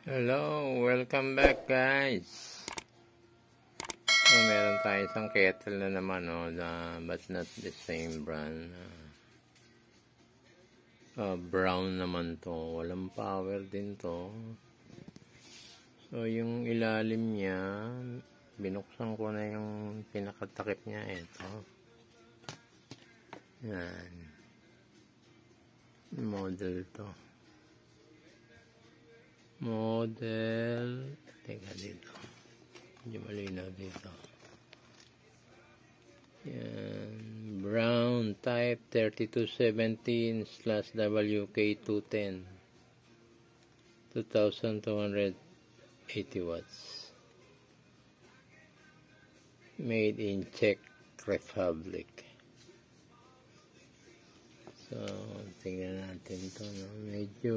Hello, welcome back guys. So, meron tayo isang kettle na naman, but not the same brand. Braun naman to, walang power din to. So yung ilalim niya, binuksan ko na yung pinakatakip niya, ito. Yan. Model to. Model, teka dito, medyo malinaw dito. Yan, Braun type 3217/WK210, 2280 watts, made in Czech Republic. So tingnan natin ito, medyo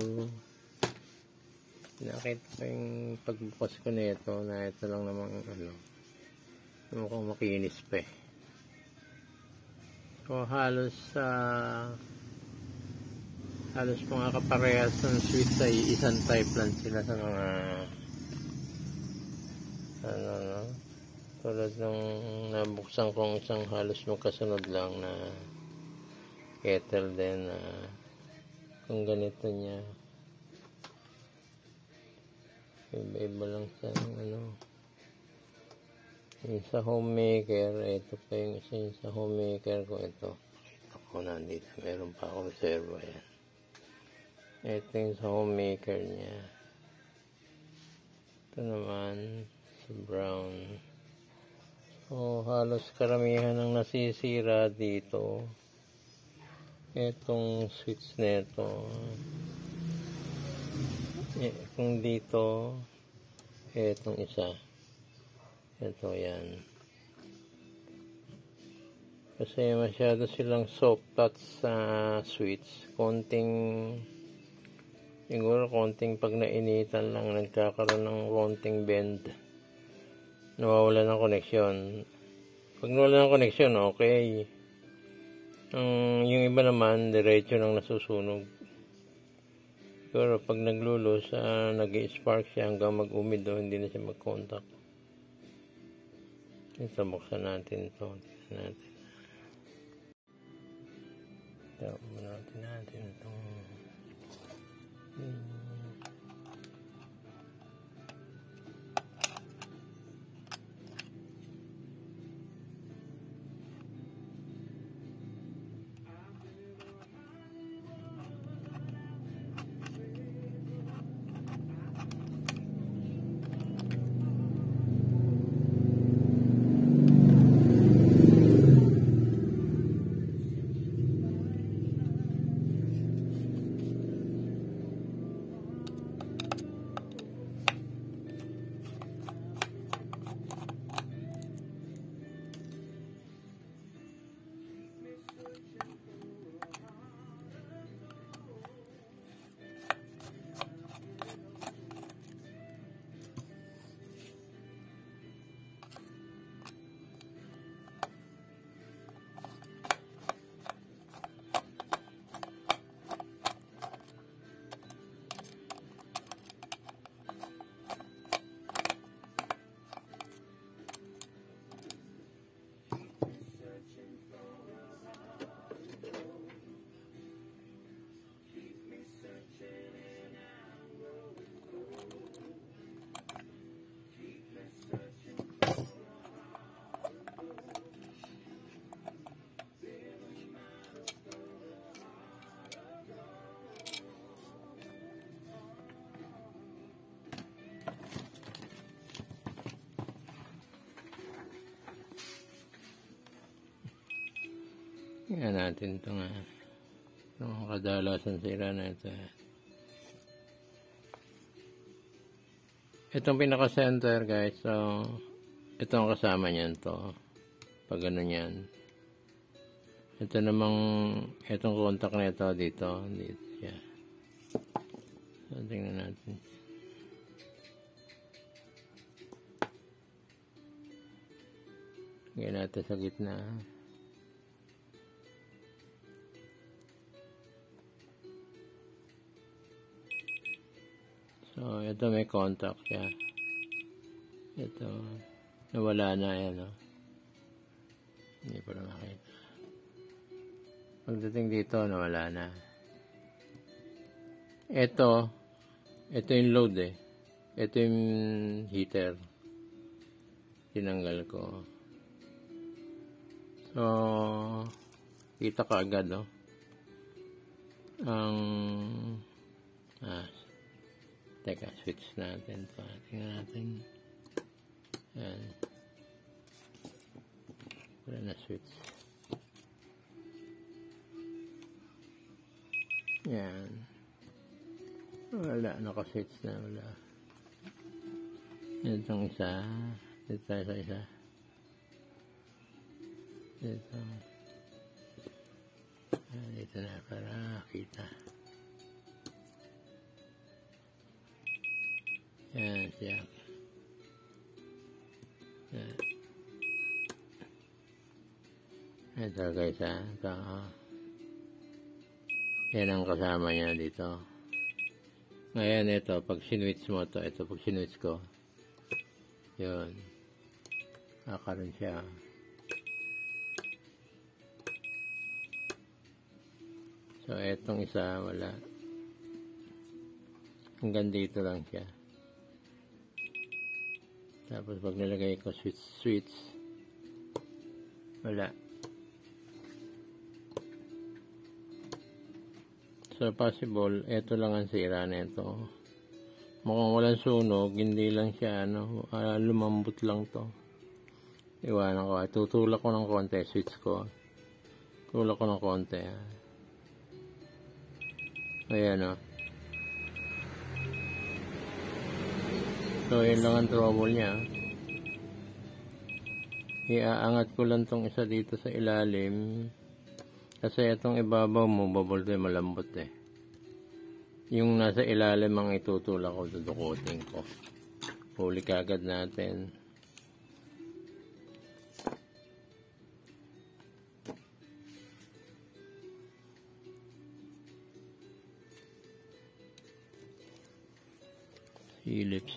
nakita ko yung pagbukas ko nito na ito lang namang mukhang makinis pa eh. So halos mga kaparehas ng switch ay isang type lang sila sa mga tulad nung nabuksan kong isang halos magkasunod lang na kettle din, kung ganito niya. Iba lang sa yung sa homemaker. Ito pa yung isa yung sa homemaker ko. Ito pakita ko, nandito meron pa ako reserva yan. Ito yung sa homemaker niya. Ito naman sa Braun. So halos karamihan ng nasisira dito itong switch nito. Kung dito, etong isa, ito yan, kasi masyado silang soft touch sa switch. Siguro konting pag nainitan lang, nagkakaroon ng konting bend, nawawala ng koneksyon. Pag nawala ng koneksyon, okay. Yung iba naman diretso nang nasusunog. Pero pag naglulos, nag-i-spark siya hanggang mag-umido, hindi na siya mag-contact. Ito, buksan natin ito. Tignan natin. Ito, buksan natin ito. Yan natin ito nga. Itong kadalasan sira na ito. Itong pinaka-center guys. So, ito ang kasama niyan to. Pag ano yan. Ito namang, itong contact na ito dito. Dito siya. So, tingnan natin. Lagyan natin sa gitna. So, ito may contact siya. Ito, nawala na yan, no? Hindi pa na makita. Pagdating dito, nawala na. Ito yung load eh. Ito yung heater. Tinanggal ko. So, kita ka agad, no? Teka, switch natin pa. Tingnan natin. Yan. Wala na switch. Yan. Wala, naka-switch na, wala. Itong isa. Dito tayo sa isa. Dito. Dito na para kita. Yan, siya. Yan. Ito guys, ha. Ito, yan ang kasama niya dito. Ngayon, ito, pag sinwitch mo to, ito, pag sinwitch ko, yun. Kakaroon siya. So, etong isa, wala. Hanggang dito lang siya. Tapos, pag nilagay ko switch, wala. So, possible, ito lang ang sira na ito. Mukhang walang sunog, hindi lang siya, lumambot lang to. Iwanan ko. Tutulak ko ng konti, switch ko. Tulak ko ng konti. Ayan, So, yun lang ang trouble niya. Iaangat ko lang tong isa dito sa ilalim. Kasi itong ibabaw mo, bubble to, malambot eh. Yung nasa ilalim ang itutulak ko, dudukutin ko. Huli kagad natin.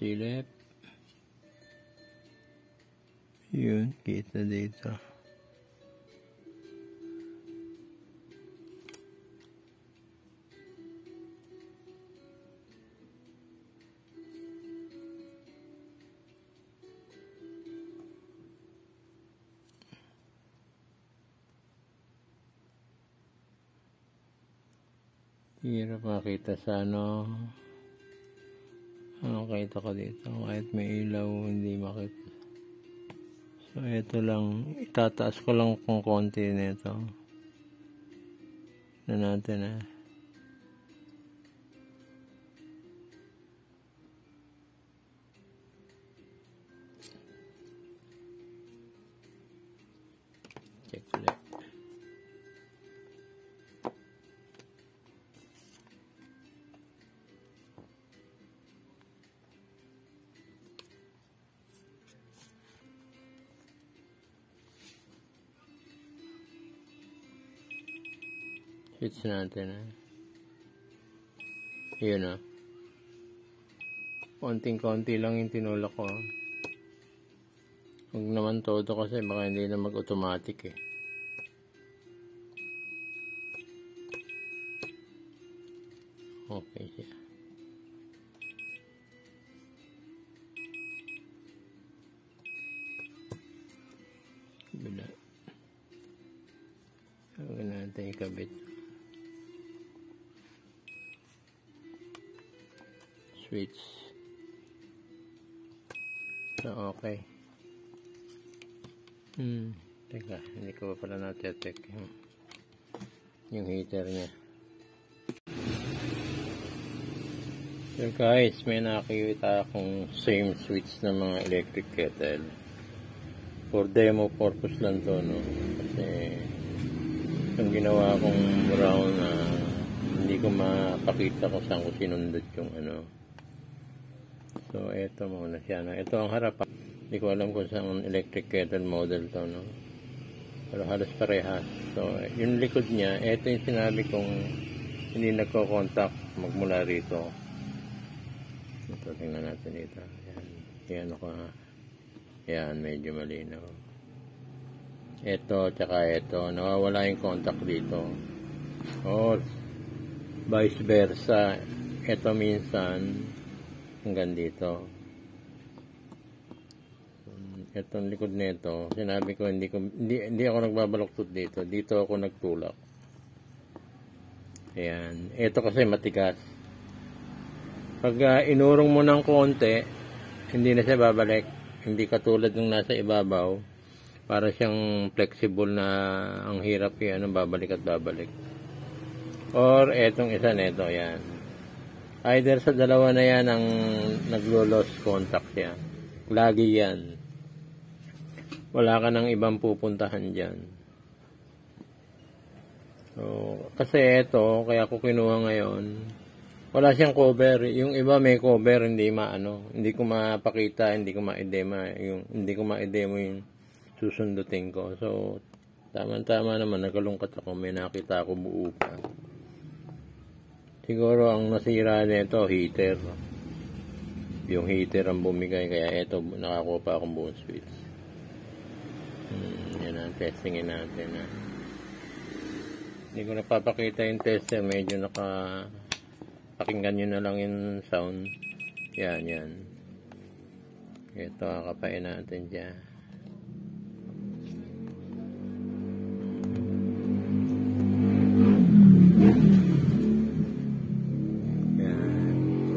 Silip. Yun, kita dito. Hirap makita sa kita ko dito. Kahit may ilaw, hindi makita. So, ito lang. Itataas ko lang kung konti nito. Na natin, Check ulit. Switch natin, Yun, konting-konti lang yung tinulak ko, Huwag naman todo kasi baka hindi na mag-automatic, Okay siya. Bila. Huwag natin ikabit. Switch. So, okay. Teka, hindi ko pa pala natin-check yung heater niya. So guys, may nakikita akong same switch ng mga electric kettle. For demo purpose lang to, Kasi yung ginawa kong Braun hindi ko mapakita kung saan ko sinundot yung So, ito muna siya. Ito ang harapan. Hindi ko alam kung saan electric kettle model to, Pero halos parehas. So, yung likod niya, ito yung sinabi kong hindi nagko-contact magmula rito. Ito, tingnan natin dito. Yan. Yan ako. Yan, medyo malinaw. Ito, tsaka ito. Nawawala yung contact dito. Or, vice versa. Ito minsan, hanggang dito. Itong likod nito, sinabi ko, hindi ako nagbabaluktot dito. Dito ako nagtulak. Ayan. Ito kasi matigas. Pag inurong mo ng konti, hindi na siya babalik. Hindi katulad ng nasa ibabaw. Para siyang flexible na ang hirap yan, babalik at babalik. Or etong isa nito, yan. Either sa dalawa na yan ang naglo-lost contact siya. Lagi yan. Wala ka nang ibang pupuntahan dyan. So, kasi ito, kaya ko kinuha ngayon, wala siyang cover. Yung iba may cover, hindi ko mapakita, hindi ko ma-edema yung susundutin ko. So, tama-tama naman, nagkalungkot ako, may nakita ako buo pa. Siguro ang nasira nito, heater. Yung heater ang bumigay, kaya ito, nakakuha pa akong buong switch. Yan ang testingin natin. Hindi ko napapakita yung tester, medyo pakinggan nyo na lang yung sound. Yan. Ito, kakapain natin dyan.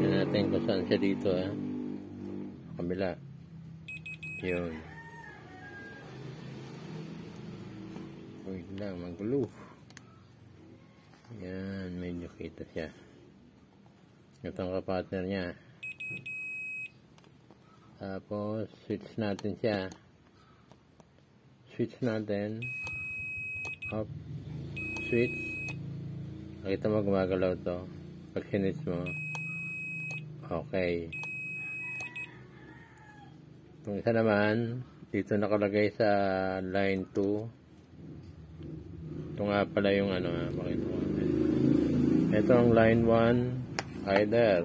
Yan natin kung saan siya dito. Kabila. Yun. Wait lang, magulo. Yan, medyo kita siya. Ito ang kapartner niya. Tapos, switch natin siya. Switch natin. Off. Switch. Nakita mo gumagalaw to. Pag sinitch mo. Okay. Itong isa naman, dito nakalagay sa line 2. Ito nga pala yung makita ko. Ito ang line 1, either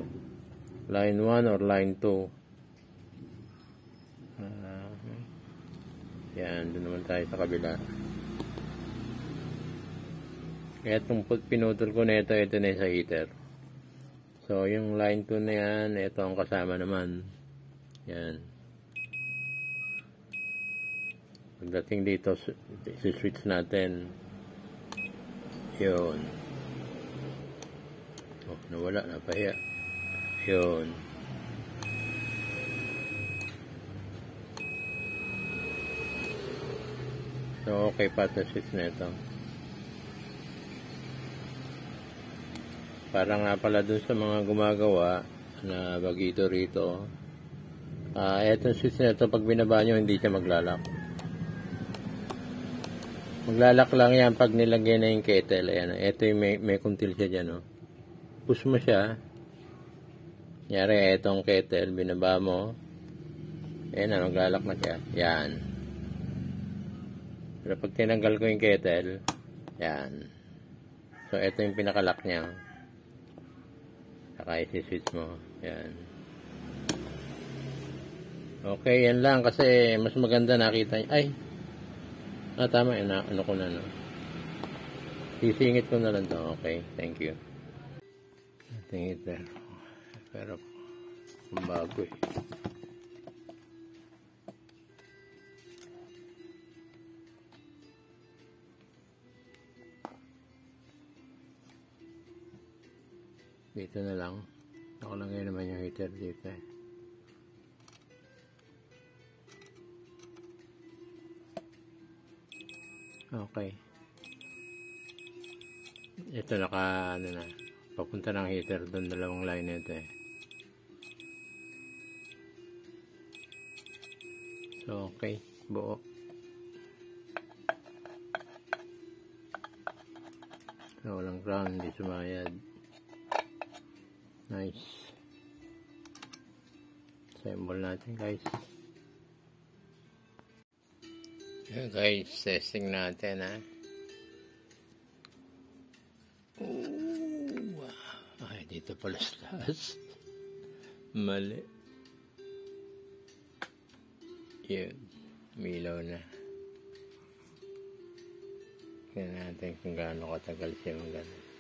line 1 or line 2. Yan, doon naman tayo sa kabila. Itong pinutol ko na ito na sa heater. So, yung line 2 na yan, ito ang kasama naman. Yan. Pagdating dito, switch natin. Yun. Oh, nawala, napahiya. Yun. So, okay pa ito switch na ito. Para nga pala dun sa mga gumagawa na bagito rito. Etong switch na ito, pag binaba nyo, hindi siya maglalak. Maglalak lang yan pag nilagay na yung kettle. Ayan, ito yung may kuntil siya dyan. Push mo siya. Nyari, itong kettle, binaba mo. Ayan, maglalak na siya. Yan. Pero pag tinanggal ko yung kettle, yan. So, ito yung pinakalock niya. Saka isi-switch mo. Yan. Okay, yan lang. Kasi mas maganda nakita niya. Ay! Tama. Ano ko na, no? Sisingit ko na lang to. Okay, thank you. Tingit na. Pero, bago eh. Dito na lang. Nakalagay naman yung heater dito eh. Okay. Ito na. Papunta ng heater doon, dalawang line nito eh. So, okay. Buo. So, walang ground, hindi sumayad. Nice. Assemble natin, guys. Yeah, guys, testing natin, Ay, dito pala sa taas. Mali. Yun. Milaw na. Tingnan natin kung gaano katagal siya magano.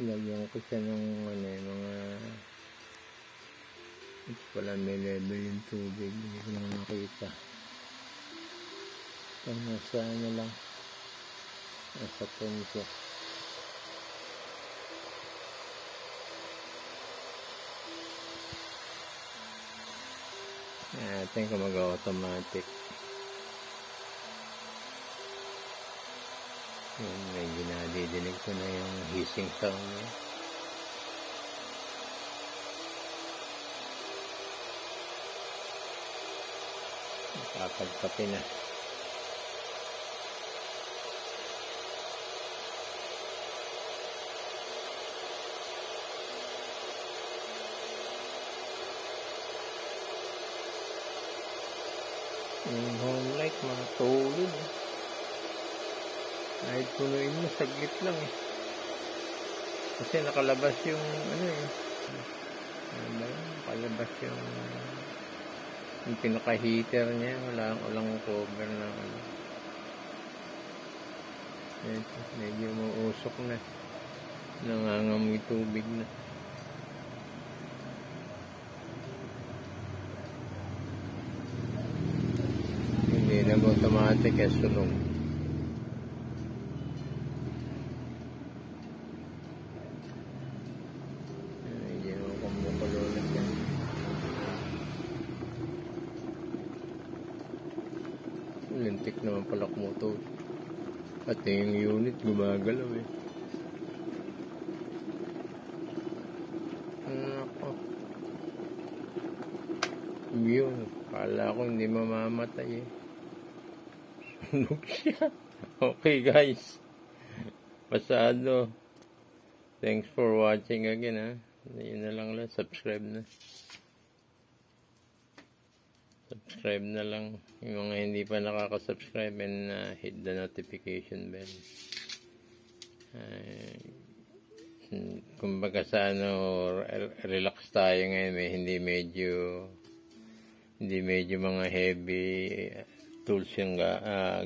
Lagyan ko siya ng mga ito pala may level yung tubig, hindi ko lang nakita. Ito nasa lang, nasa punso. Natin kung mag-automatic. Yun, may ginadidinig ko na yung hissing sound niya. Nakapagkapi na. Yung home light, mga tulid. Kahit punuin mo, saglit lang eh. Kasi nakalabas yung nakalabas yung pinaka-heater niya. Walang cover na medyo mausok na. Nangangamoy tubig na. Hindi na automatic eh, sunog. Lintik naman pala motor. Pati yung unit gumagalaw eh. Ako. Yun. Kala ko hindi mamamatay eh. Sunog siya. Okay guys. Pasado. Thanks for watching again ha. Yun na lang. Subscribe na. Subscribe na lang yung mga hindi pa nakaka-subscribe and hit the notification bell. Kumbaga sa relax tayo ngayon, hindi medyo mga heavy tools yung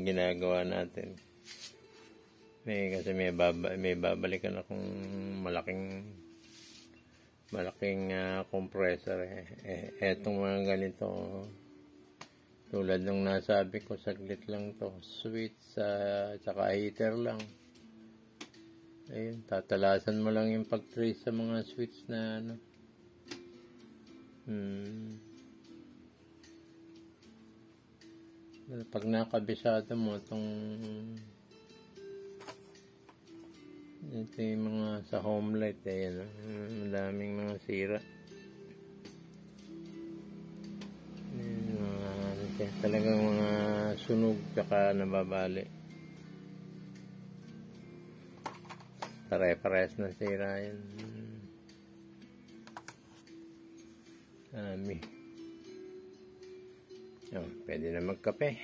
ginagawa natin. Kasi may babalikan akong malaking compressor etong mga ganito tulad ng nasabi ko, saglit lang to, switch tsaka heater lang. Ayun, tatalasan mo lang yung pag-trace sa mga switch na pag nakabisado mo itong ito yung mga sa home light madaming mga sira. Talagang mga sunog tsaka nababali. Pare-pares na sira yan. Pwede na magkape.